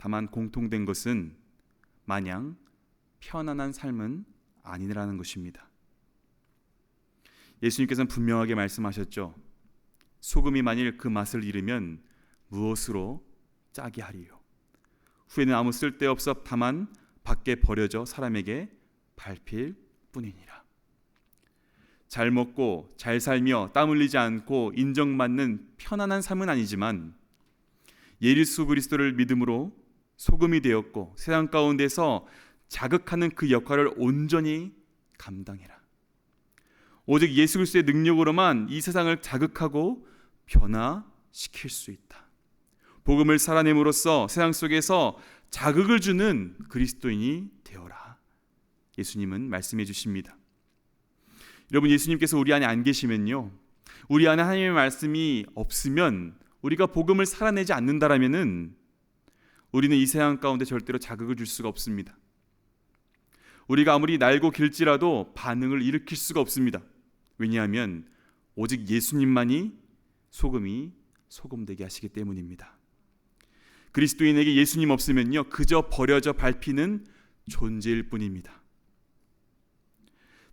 S3: 다만 공통된 것은 마냥 편안한 삶은 아니라는 것입니다. 예수님께서는 분명하게 말씀하셨죠. 소금이 만일 그 맛을 잃으면 무엇으로 짜게 하리요. 후에는 아무 쓸데없어 다만 밖에 버려져 사람에게 밟힐 뿐이니라. 잘 먹고 잘 살며 땀 흘리지 않고 인정받는 편안한 삶은 아니지만 예수 그리스도를 믿음으로 소금이 되었고 세상 가운데서 자극하는 그 역할을 온전히 감당해라. 오직 예수 그리스도의 능력으로만 이 세상을 자극하고 변화시킬 수 있다. 복음을 살아냄으로써 세상 속에서 자극을 주는 그리스도인이 되어라. 예수님은 말씀해 주십니다. 여러분, 예수님께서 우리 안에 안 계시면요, 우리 안에 하나님의 말씀이 없으면, 우리가 복음을 살아내지 않는다라면은 우리는 이 세상 가운데 절대로 자극을 줄 수가 없습니다. 우리가 아무리 날고 길지라도 반응을 일으킬 수가 없습니다. 왜냐하면 오직 예수님만이 소금이 소금되게 하시기 때문입니다. 그리스도인에게 예수님 없으면요, 그저 버려져 밟히는 존재일 뿐입니다.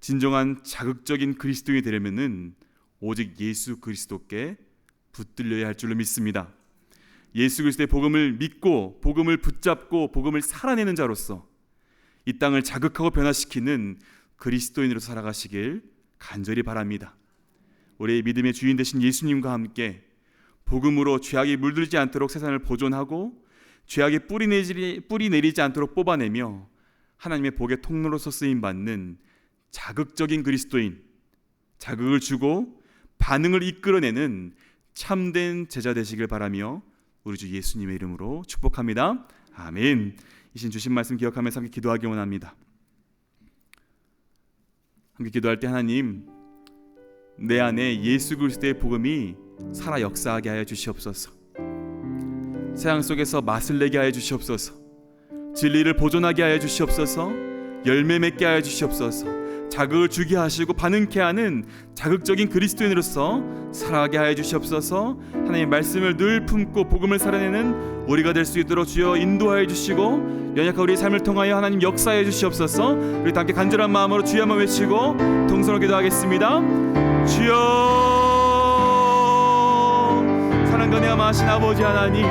S3: 진정한 자극적인 그리스도인이 되려면은 오직 예수 그리스도께 붙들려야 할 줄로 믿습니다. 예수 그리스도의 복음을 믿고 복음을 붙잡고 복음을 살아내는 자로서 이 땅을 자극하고 변화시키는 그리스도인으로 살아가시길 간절히 바랍니다. 우리의 믿음의 주인 되신 예수님과 함께 복음으로 죄악이 물들지 않도록 세상을 보존하고 죄악이 뿌리 내리지 않도록 뽑아내며 하나님의 복의 통로로서 쓰임받는 자극적인 그리스도인, 자극을 주고 반응을 이끌어내는 참된 제자 되시길 바라며 우리 주 예수님의 이름으로 축복합니다. 아멘. 이신 주신 말씀 기억하면서 함께 기도하기 원합니다. 함께 기도할 때 하나님, 내 안에 예수 그리스도의 복음이 살아 역사하게 하여 주시옵소서. 세상 속에서 맛을 내게 하여 주시옵소서. 진리를 보존하게 하여 주시옵소서. 열매 맺게 하여 주시옵소서. 자극을 주게 하시고 반응케 하는 자극적인 그리스도인으로서 살아가게 하여 주시옵소서. 하나님의 말씀을 늘 품고 복음을 살아내는 우리가 될 수 있도록 주여 인도하여 주시고 연약한 우리의 삶을 통하여 하나님 역사해 주시옵소서. 우리 다 함께 간절한 마음으로 주여 한번 외치고 동성으로 기도하겠습니다. 주여, 사랑과 내함하신 아버지 하나님,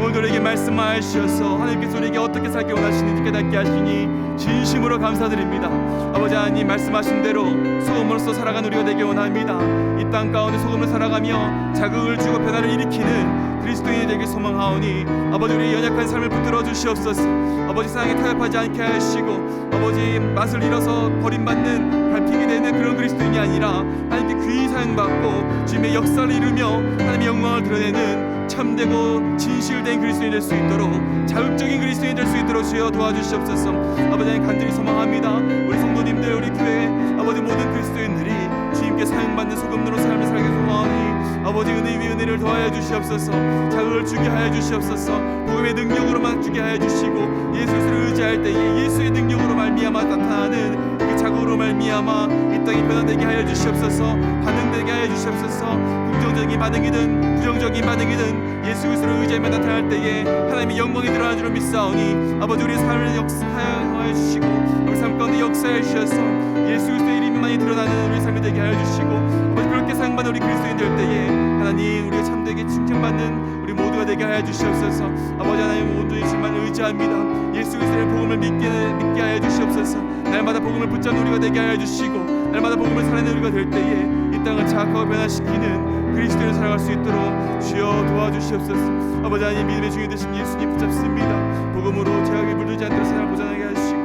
S3: 오늘 우리에게 말씀하셔서 하나님께서 우리에게 어떻게 살기 원하시는지 깨닫게 하시니 진심으로 감사드립니다. 아버지 하나님, 말씀하신 대로 소금으로서 살아가는 우리가 되기 원합니다. 이 땅 가운데 소금을 살아가며 자극을 주고 변화를 일으키는 그리스도인이 되길 소망하오니 아버지, 우리의 연약한 삶을 붙들어 주시옵소서. 아버지, 세상에 타협하지 않게 하시고 아버지, 맛을 잃어서 버림받는 밟히게 되는 그런 그리스도인이 아니라 하나님께 귀히 사용받고 주님의 역사를 이루며 하나님의 영광을 드러내는 참되고 진실된 그리스도인이 될 수 있도록, 자극적인 그리스도인이 될 수 있도록 주여 도와주시옵소서. 아버지 하나님, 간절히 소망합니다. 우리 성도님들, 우리 교회 아버지 모든 그리스도인들이 주님께 사용받는 소금으로 삶을 살게 소망하니 아버지, 은혜 위에 은혜를 더하여 주시옵소서. 자극을 주게 하여 주시옵소서. 복음의 능력으로만 주게 하여 주시고 예수를 의지할 때에 예수의 능력으로 말미암아 나타나는 그 자극으로 말미암아 이 땅이 변화되게 하여 주시옵소서. 반응되게 하여 주시옵소서. 긍정적인 반응이든 부정적인 반응이든 예수 그리스도를 의지하며 나타날 때에 하나님의 영광이 드러나는 줄 믿사오니 아버지, 우리의 삶을 역사하여 주시고 우리 삶 가운데 역사하여 주셔서 예수 그리스도의 이름만이 드러나는 우리의 삶이 되게 하여 주시고 아버지, 그렇게 사용받는 우리 그리스도인 될 때에 하나님, 우리가 참되게 칭찬받는 우리 모두가 되게 하여 주시옵소서. 아버지 하나님, 온전히 주만을 의지합니다. 예수 그리스도의 복음을 믿게 하여 주시옵소서. 날마다 복음을 붙잡는 우리가 되게 하여 주시고 날마다 복음을 살아내는 우리가 될 때에 이 땅을 자극하고 변화시키는 그리스도를 살아갈 수 있도록 주여 도와주시옵소서. 아버지 하나님, 믿음의 주인 되신 예수님 붙잡습니다. 복음으로 죄악에 물들지 않도록 세상을 보존하게 하시고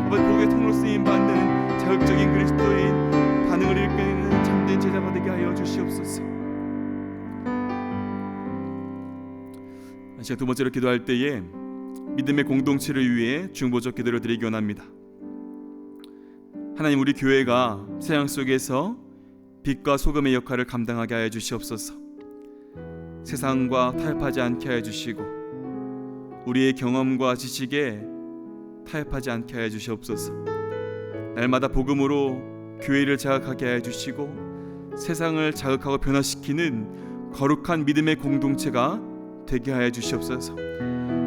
S3: 아버지, 복의 통로 쓰임 받는 자극적인 그리스도인, 반응을 일으키는 참된 제자가 되게 하여 주시옵소서. 두 번째로 기도할 때에 믿음의 공동체를 위해 중보적 기도를 드리기 원합니다. 하나님, 우리 교회가 세상 속에서 빛과 소금의 역할을 감당하게 하여 주시옵소서. 세상과 타협하지 않게 하여 주시고 우리의 경험과 지식에 타협하지 않게 하여 주시옵소서. 날마다 복음으로 교회를 자극하게 하여 주시고 세상을 자극하고 변화시키는 거룩한 믿음의 공동체가 되게 하여 주시옵소서.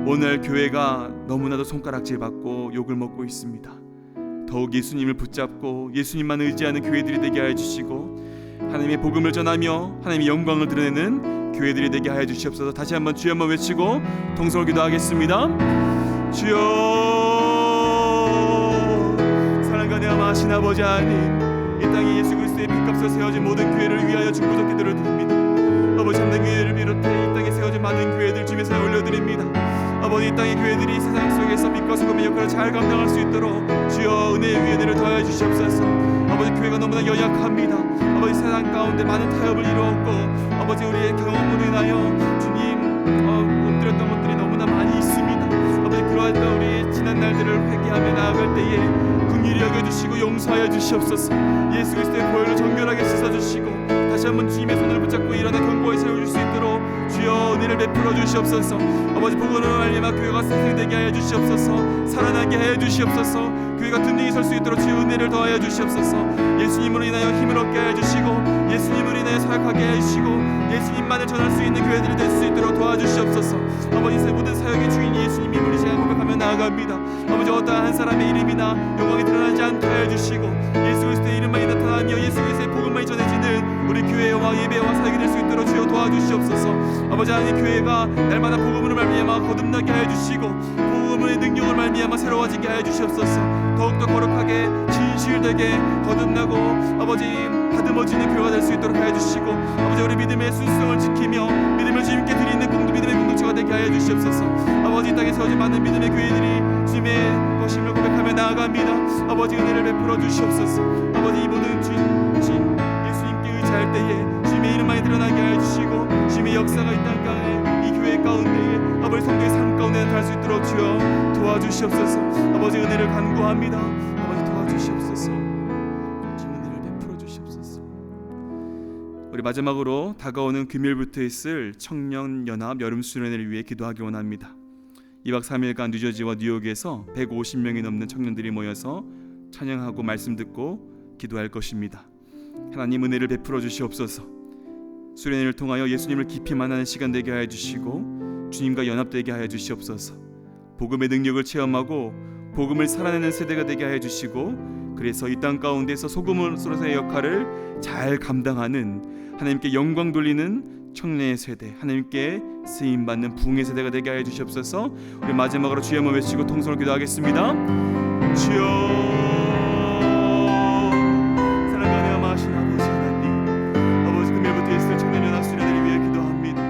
S3: 오늘 교회가 너무나도 손가락질 받고 욕을 먹고 있습니다. 더욱 예수님을 붙잡고 예수님만 의지하는 교회들이 되게 하여 주시고 하나님의 복음을 전하며 하나님의 영광을 드러내는 교회들이 되게 하여 주시옵소서. 다시 한번 주여 한번 외치고 동성을 기도하겠습니다. 주여, 사랑과 내함하신 아버지 하나님, 이 땅에 예수 그리스도의 핏값으로 세워진 모든 교회를 위하여 중보적 기도를 드립니다. 아버지, 참된 교회를 비롯해 이 땅에 세워진 많은 교회들 주님의 올려드립니다. 아버지, 이 땅의 교회들이 세상 속에서 빛과 소금의 역할을 잘 감당할 수 있도록 주여 은혜의 위에 은혜를 더하여 주시옵소서. 아버지, 교회가 너무나 연약합니다. 아버지, 세상 가운데 많은 타협을 이루었고 아버지, 우리의 경험으로 인하여 주님 엎드렸던 것들이 너무나 많이 있습니다. 아버지, 그러할 때 우리 지난 날들을 회개하며 나아갈 때에 긍휼히 여겨주시고 용서하여 주시옵소서. 예수 그리스도의 보혈로 정결하게 씻어주시고 다시 한번 주님의 손을 붙잡고 일어나 경고에 세워줄 수 있도록 주여 은혜를 베풀어 주시옵소서. 아버지, 복음으로 말미암아 교회가 생생되게 하여 주시옵소서. 살아나게 하여 주시옵소서. 교회가 든든히 설 수 있도록 주여 은혜를 더하여 주시옵소서. 예수님으로 인하여 힘을 얻게 하여 주시고 예수님으로 인하여 사역하게 하여 주시고 예수님만을 전할 수 있는 교회들이 될 수 있도록 도와주시옵소서. 아버지, 모든 사역의 주인 예수님임을 제가 고백하며 나아갑니다. 아버지, 어떠한 한 사람의 이름이나 영광이 드러나지 않게 하여 주시고 예수 그리스도의 이름만이 나타나며 예수 그리스도의 복음만이 전해지는 우리 교회와 예배와 사역이 될 수 있도록 주여 도와주시옵소서. 아버지 하나님, 교회가 날마다 복음으로 말미암아 거듭나게 하여 주시고 복음의 능력을 말미암아 새로워지게 하여 주시옵소서. 더욱더 거룩하게 진실되게 거듭나고 아버지 다듬어지는 교회가 될 수 있도록 하여 주시고, 아버지 우리 믿음의 순수성을 지키며 믿음을 주님께 드리는 믿음의 공동체가 되게 하여 주시옵소서. 아버지 이 땅에 세워진 많은 믿음의 교회들이 주님의 것임을 고백하며 나아갑니다. 아버지 은혜를 베풀어 주시옵소서. 아버지 이 모든 예수님께 의지할 때에 주님의 이름만이 드러나게 하여 주시고, 주님의 역사가 이 땅 가운데 이 교회 가운데 아버지 성도의 삶 가운데 나타날 수 있도록 주여 도와주시옵소서. 아버지 은혜를 간구합니다. 아버지 도와주시옵소서. 주님 은혜를 베풀어 주시옵소서. 우리 마지막으로 다가오는 금요일부터 있을 청년연합 여름수련회를 위해 기도하기 원합니다. 2박 3일간 뉴저지와 뉴욕에서 150명이 넘는 청년들이 모여서 찬양하고 말씀 듣고 기도할 것입니다. 하나님 은혜를 베풀어 주시옵소서. 수련회를 통하여 예수님을 깊이 만나는 시간 되게 하여 주시고, 주님과 연합되게 하여 주시옵소서. 복음의 능력을 체험하고 복음을 살아내는 세대가 되게 하여 주시고, 그래서 이 땅 가운데서 소금으로서의 역할을 잘 감당하는, 하나님께 영광 돌리는 청년의 세대, 하나님께 쓰임받는 부흥의 세대가 되게 하여 주시옵소서. 우리 마지막으로 주의 이름을 외치고 통성으로 기도하겠습니다. 주여, 사랑하며 마신 아버지 하나님, 아버지 금요일부터 있을 청년연합 수련회를 위해 기도합니다.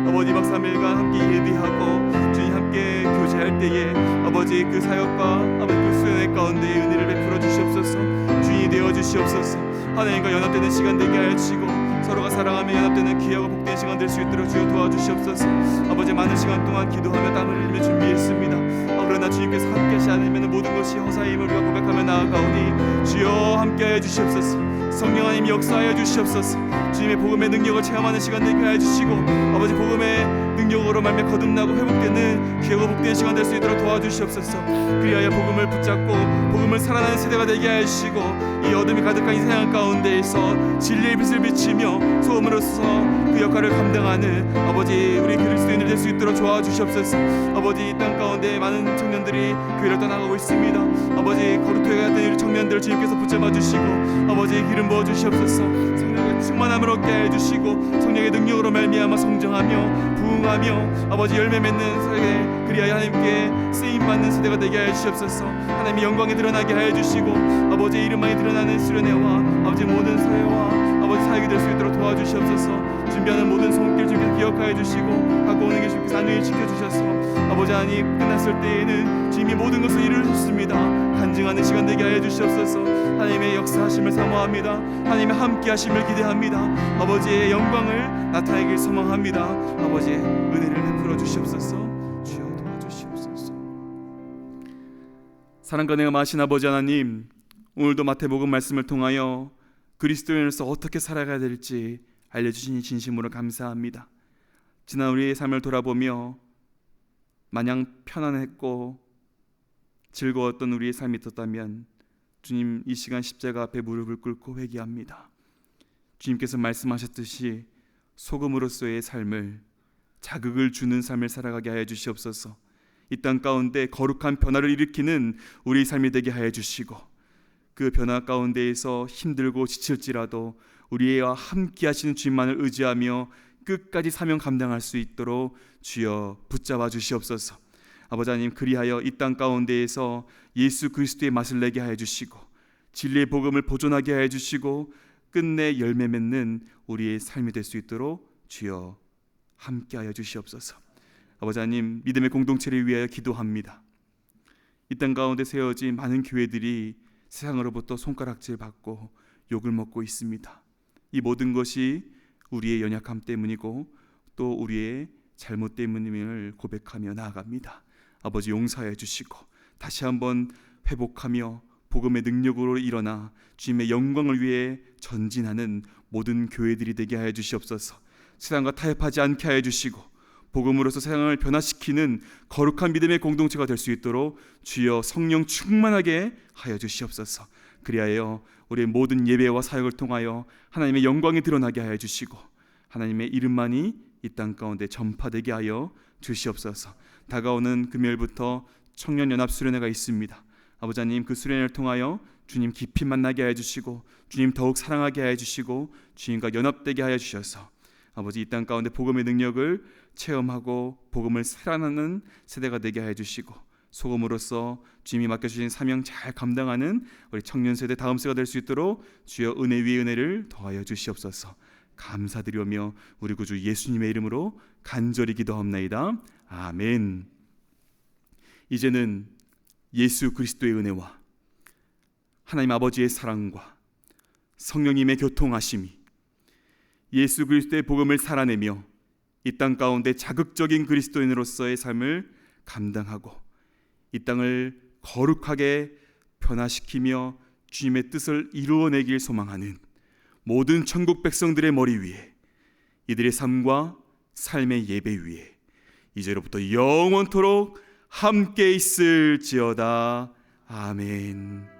S3: 아버지 2박 3일간 함께 예비하고 주님 함께 교제할 때에 아버지 그 사역과 아버지 그 수련회 가운데 은혜를 베풀어 주시옵소서. 주인이 되어 주시옵소서. 하나님과 연합되는 시간 되게 하여 주시고, 서로가 사랑하며 연합되는 귀하고 복된 시간 될 수 있도록 주여 도와주시옵소서. 아버지 많은 시간 동안 기도하며 땀을 흘리며 준비했습니다. 그러나 주님께서 함께 하시지 않으면 모든 것이 허사임을 우리가 고백하며 나아가오니 주여 함께하여 주시옵소서. 성령 하나님 역사하여 주시옵소서. 주님의 복음의 능력을 체험하는 시간 되게 하여 주시고, 아버지 복음의 능력으로 말며 거듭나고 회복되는 귀하고 복된 시간 될 수 있도록 도와주시옵소서. 그리하여 복음을 붙잡고 복음을 살아나는 세대가 되게 하여 주시고, 이 어둠이 가득한 이 세상 가운데에서 진리의 빛을 비치며 소금으로서 그 역할을 감당하는 아버지 우리 그리스도인들 될 수 있도록 도와주시옵소서. 아버지 이 땅 가운데 많은 청년들이 교회를 떠나가고 있습니다. 아버지 거룩교회가 된 우리 청년들 주님께서 붙잡아 주시고, 아버지 기름 부어 주시옵소서. 성령의 충만함을 얻게 해 주시고, 성령의 능력으로 말미암아 성장하며 부흥하며 아버지 열매 맺는 세대, 그리하여 하나님께 쓰임 받는 세대가 되게 하여 주시옵소서. 하나님의 영광이 드러나게 하여 주시고, 아버지의 이름만이 드러나는 수련회와 아버지 모든 사회와 아버지 사역이 될 수 있도록 도와주시옵소서. 준비하는 모든 손길 주님께서 기억하여 주시고, 갖고 오는 게 주님께서 안전히 지켜주셔서 아버지 하나님 끝났을 때에는 주님이 모든 것을 이루셨습니다. 간증하는 시간 되게 하여 주시옵소서. 하나님의 역사하심을 사모합니다. 하나님의 함께하심을 기대합니다. 아버지의 영광을 나타내길 소망합니다. 아버지의 은혜를 베풀어 주시옵소서. 주여 도와주시옵소서. 사랑과 은혜가 많으신 아버지 하나님, 오늘도 마태복음 말씀을 통하여 그리스도인으로서 어떻게 살아가야 될지 알려주시니 진심으로 감사합니다. 지난 우리의 삶을 돌아보며 마냥 편안했고 즐거웠던 우리의 삶이 있었다면 주님 이 시간 십자가 앞에 무릎을 꿇고 회개합니다. 주님께서 말씀하셨듯이 소금으로서의 삶을, 자극을 주는 삶을 살아가게 하여 주시옵소서. 이 땅 가운데 거룩한 변화를 일으키는 우리의 삶이 되게 하여 주시고, 그 변화 가운데에서 힘들고 지칠지라도 우리와 함께 하시는 주님만을 의지하며 끝까지 사명 감당할 수 있도록 주여 붙잡아 주시옵소서. 아버지 하나님, 그리하여 이 땅 가운데에서 예수 그리스도의 맛을 내게 하여 주시고, 진리의 복음을 보존하게 하여 주시고, 끝내 열매 맺는 우리의 삶이 될 수 있도록 주여 함께하여 주시옵소서. 아버지 하나님, 믿음의 공동체를 위하여 기도합니다. 이 땅 가운데 세워진 많은 교회들이 세상으로부터 손가락질 받고 욕을 먹고 있습니다. 이 모든 것이 우리의 연약함 때문이고 또 우리의 잘못 때문임을 고백하며 나아갑니다. 아버지 용서해 주시고, 다시 한번 회복하며 복음의 능력으로 일어나 주님의 영광을 위해 전진하는 모든 교회들이 되게 하여 주시옵소서. 세상과 타협하지 않게 하여 주시고, 복음으로서 세상을 변화시키는 거룩한 믿음의 공동체가 될 수 있도록 주여 성령 충만하게 하여 주시옵소서. 그리하여 우리의 모든 예배와 사역을 통하여 하나님의 영광이 드러나게 하여 주시고, 하나님의 이름만이 이 땅 가운데 전파되게 하여 주시옵소서. 다가오는 금요일부터 청년연합 수련회가 있습니다. 아버지 하나님, 그 수련회를 통하여 주님 깊이 만나게 하여 주시고, 주님 더욱 사랑하게 하여 주시고, 주님과 연합되게 하여 주셔서 아버지 이 땅 가운데 복음의 능력을 체험하고 복음을 살아나는 세대가 되게 하여 주시고, 소금으로서 주님이 맡겨주신 사명 잘 감당하는 우리 청년 세대 다음 세가 될 수 있도록 주여 은혜 위에 은혜를 더하여 주시옵소서. 감사드리오며 우리 구주 예수님의 이름으로 간절히 기도하옵나이다. 아멘. 이제는 예수 그리스도의 은혜와 하나님 아버지의 사랑과 성령님의 교통하심이 예수 그리스도의 복음을 살아내며 이 땅 가운데 자극적인 그리스도인으로서의 삶을 감당하고 이 땅을 거룩하게 변화시키며 주님의 뜻을 이루어내길 소망하는 모든 천국 백성들의 머리 위에, 이들의 삶과 삶의 예배 위에 이제로부터 영원토록 함께 있을지어다. 아멘.